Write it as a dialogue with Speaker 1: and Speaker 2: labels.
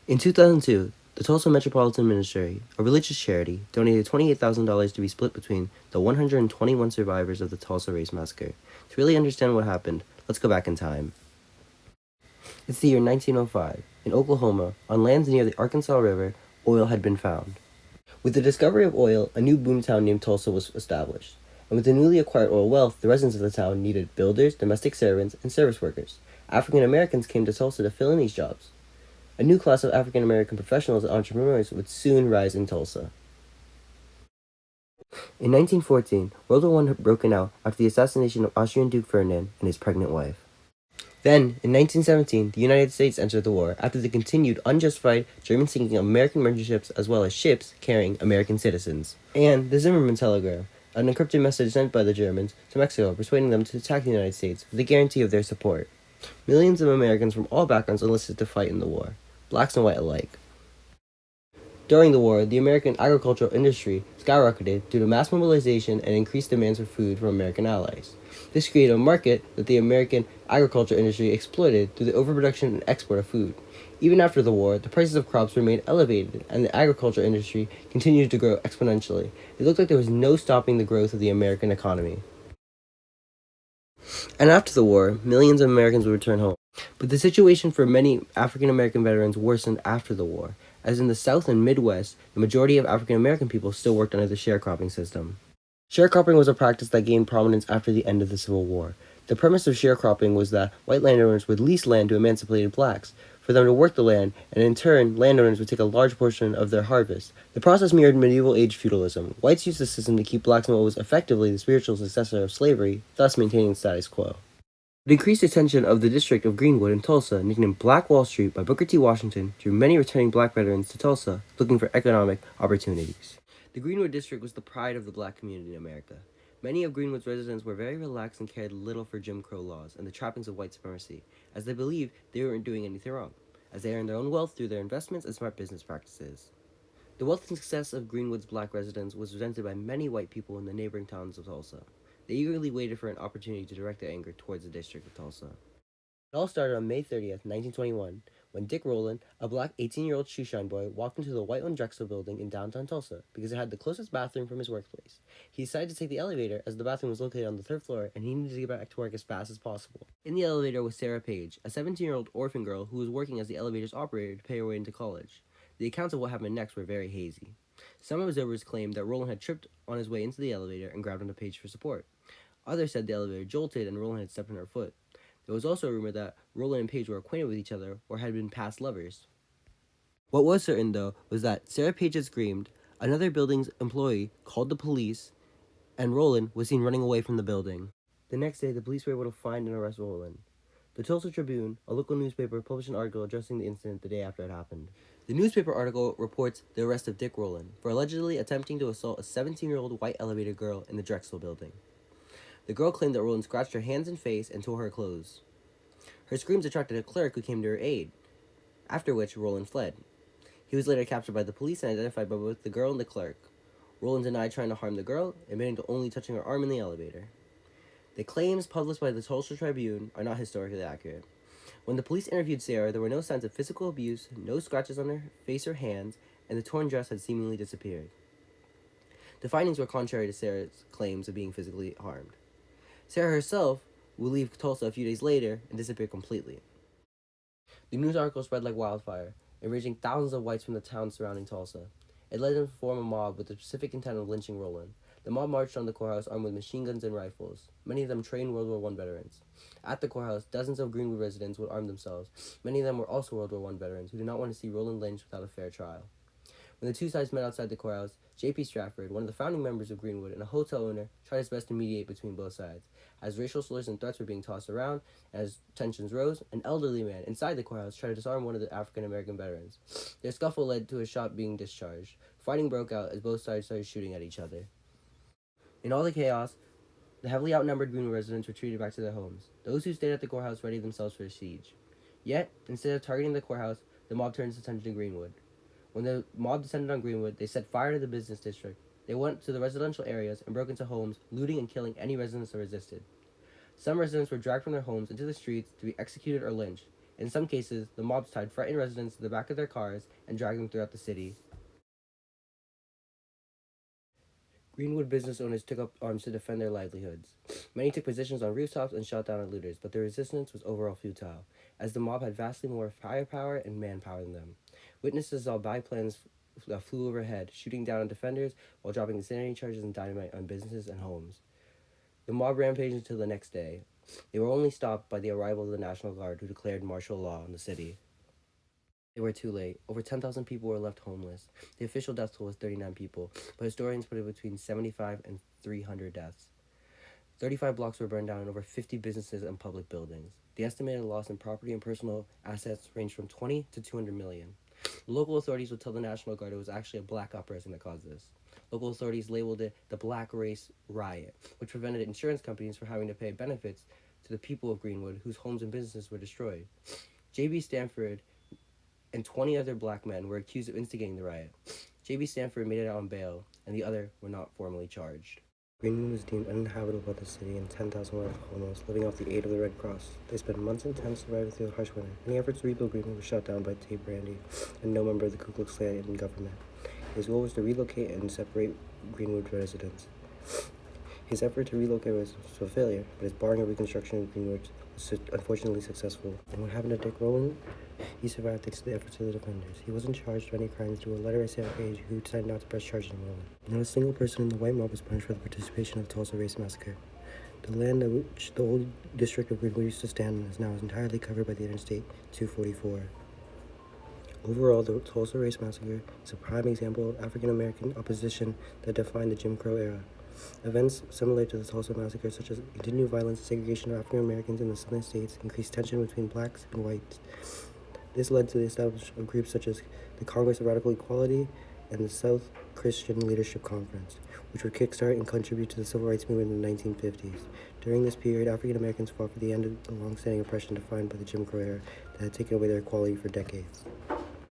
Speaker 1: In 2002, the Tulsa Metropolitan Ministry, a religious charity, donated $28,000 to be split between the 121 survivors of the Tulsa Race Massacre. To really understand what happened, let's go back in time. It's the year 1905. In Oklahoma, on lands near the Arkansas River, oil had been found. With the discovery of oil, a new boomtown named Tulsa was established. And with the newly acquired oil wealth, the residents of the town needed builders, domestic servants, and service workers. African Americans came to Tulsa to fill in these jobs. A new class of African American professionals and entrepreneurs would soon rise in Tulsa. In 1914, World War I had broken out after the assassination of Austrian Duke Ferdinand and his pregnant wife. Then, in 1917, the United States entered the war after the continued unjustified German sinking of American merchant ships as well as ships carrying American citizens. And the Zimmerman Telegram, an encrypted message sent by the Germans to Mexico persuading them to attack the United States with the guarantee of their support. Millions of Americans from all backgrounds enlisted to fight in the war, blacks and white alike. During the war, the American agricultural industry skyrocketed due to mass mobilization and increased demands for food from American allies. This created a market that the American agriculture industry exploited through the overproduction and export of food. Even after the war, the prices of crops remained elevated, and the agriculture industry continued to grow exponentially. It looked like there was no stopping the growth of the American economy. And after the war, millions of Americans would return home. But the situation for many African American veterans worsened after the war, as in the South and Midwest, the majority of African American people still worked under the sharecropping system. Sharecropping was a practice that gained prominence after the end of the Civil War. The premise of sharecropping was that white landowners would lease land to emancipated blacks for them to work the land, and in turn, landowners would take a large portion of their harvest. The process mirrored medieval age feudalism. Whites used the system to keep blacks in what was effectively the spiritual successor of slavery, thus maintaining the status quo. The increased attention of the district of Greenwood in Tulsa, nicknamed Black Wall Street by Booker T. Washington, drew many returning black veterans to Tulsa looking for economic opportunities. The Greenwood district was the pride of the black community in America. Many of Greenwood's residents were very relaxed and cared little for Jim Crow laws and the trappings of white supremacy, as they believed they weren't doing anything wrong, as they earned their own wealth through their investments and smart business practices. The wealth and success of Greenwood's black residents was resented by many white people in the neighboring towns of Tulsa. They eagerly waited for an opportunity to direct their anger towards the district of Tulsa. It all started on May 30th, 1921, when Dick Rowland, a black 18-year-old shoeshine boy, walked into the white-owned Drexel building in downtown Tulsa because it had the closest bathroom from his workplace. He decided to take the elevator as the bathroom was located on the third floor and he needed to get back to work as fast as possible. In the elevator was Sarah Page, a 17-year-old orphan girl who was working as the elevator's operator to pay her way into college. The accounts of what happened next were very hazy. Some observers claimed that Rowland had tripped on his way into the elevator and grabbed onto Page for support. Others said the elevator jolted and Rowland had stepped on her foot. There was also a rumor that Rowland and Page were acquainted with each other or had been past lovers. What was certain, though, was that Sarah Page had screamed, another building's employee called the police, and Rowland was seen running away from the building. The next day, the police were able to find and arrest Rowland. The Tulsa Tribune, a local newspaper, published an article addressing the incident the day after it happened. The newspaper article reports the arrest of Dick Rowland for allegedly attempting to assault a 17-year-old white elevator girl in the Drexel building. The girl claimed that Rowland scratched her hands and face and tore her clothes. Her screams attracted a clerk who came to her aid, after which Rowland fled. He was later captured by the police and identified by both the girl and the clerk. Rowland denied trying to harm the girl, admitting to only touching her arm in the elevator. The claims published by the Tulsa Tribune are not historically accurate. When the police interviewed Sarah, there were no signs of physical abuse, no scratches on her face or hands, and the torn dress had seemingly disappeared. The findings were contrary to Sarah's claims of being physically harmed. Sarah herself would leave Tulsa a few days later and disappear completely. The news article spread like wildfire, enraging thousands of whites from the towns surrounding Tulsa. It led them to form a mob with the specific intent of lynching Rowland. The mob marched on the courthouse armed with machine guns and rifles, many of them trained World War I veterans. At the courthouse, dozens of Greenwood residents would arm themselves. Many of them were also World War I veterans who did not want to see Rowland lynched without a fair trial. When the two sides met outside the courthouse, J.P. Stratford, one of the founding members of Greenwood and a hotel owner, tried his best to mediate between both sides. As racial slurs and threats were being tossed around, and as tensions rose, an elderly man inside the courthouse tried to disarm one of the African-American veterans. Their scuffle led to a shot being discharged. Fighting broke out as both sides started shooting at each other. In all the chaos, the heavily outnumbered Greenwood residents retreated back to their homes. Those who stayed at the courthouse readied themselves for a siege. Yet, instead of targeting the courthouse, the mob turned its attention to Greenwood. When the mob descended on Greenwood, they set fire to the business district. They went to the residential areas and broke into homes, looting and killing any residents that resisted. Some residents were dragged from their homes into the streets to be executed or lynched. In some cases, the mobs tied frightened residents to the back of their cars and dragged them throughout the city. Greenwood business owners took up arms to defend their livelihoods. Many took positions on rooftops and shot down at looters, but their resistance was overall futile, as the mob had vastly more firepower and manpower than them. Witnesses saw biplanes that flew overhead, shooting down on defenders while dropping insanity charges and dynamite on businesses and homes. The mob rampaged until the next day. They were only stopped by the arrival of the National Guard, who declared martial law in the city. They were too late. Over 10,000 people were left homeless. The official death toll was 39 people, but historians put it between 75 and 300 deaths. 35 blocks were burned down and over 50 businesses and public buildings. The estimated loss in property and personal assets ranged from 20 to 200 million. Local authorities would tell the National Guard it was actually a black uprising that caused this. Local authorities labeled it the Black Race Riot, which prevented insurance companies from having to pay benefits to the people of Greenwood whose homes and businesses were destroyed. J.B. Stanford and 20 other black men were accused of instigating the riot. J.B. Stanford made it out on bail, and the other were not formally charged. Greenwood was deemed uninhabitable by the city, and 10,000 were left homeless, living off the aid of the Red Cross. They spent months in tents surviving through the harsh winter. Any efforts to rebuild Greenwood were shot down by Tate Brandy and no member of the Ku Klux Klan government. His goal was to relocate and separate Greenwood residents. His effort to relocate was a failure, but his barring of reconstruction of Greenwood was unfortunately successful. And what happened to Dick Rowland? He survived thanks to the efforts of the defenders. He wasn't charged with any crimes due to a letter I sent Page who decided not to press charges on Rowland. Not a single person in the white mob was punished for the participation of the Tulsa Race Massacre. The land on which the old district of Greenwood used to stand is now entirely covered by the Interstate 244. Overall, the Tulsa Race Massacre is a prime example of African American opposition that defined the Jim Crow era. Events similar to the Tulsa Massacre, such as continued violence and segregation of African Americans in the southern states, increased tension between blacks and whites. This led to the establishment of groups such as the Congress of Radical Equality and the South Christian Leadership Conference, which would kickstart and contribute to the civil rights movement in the 1950s. During this period, African Americans fought for the end of the long-standing oppression defined by the Jim Crow era that had taken away their equality for decades.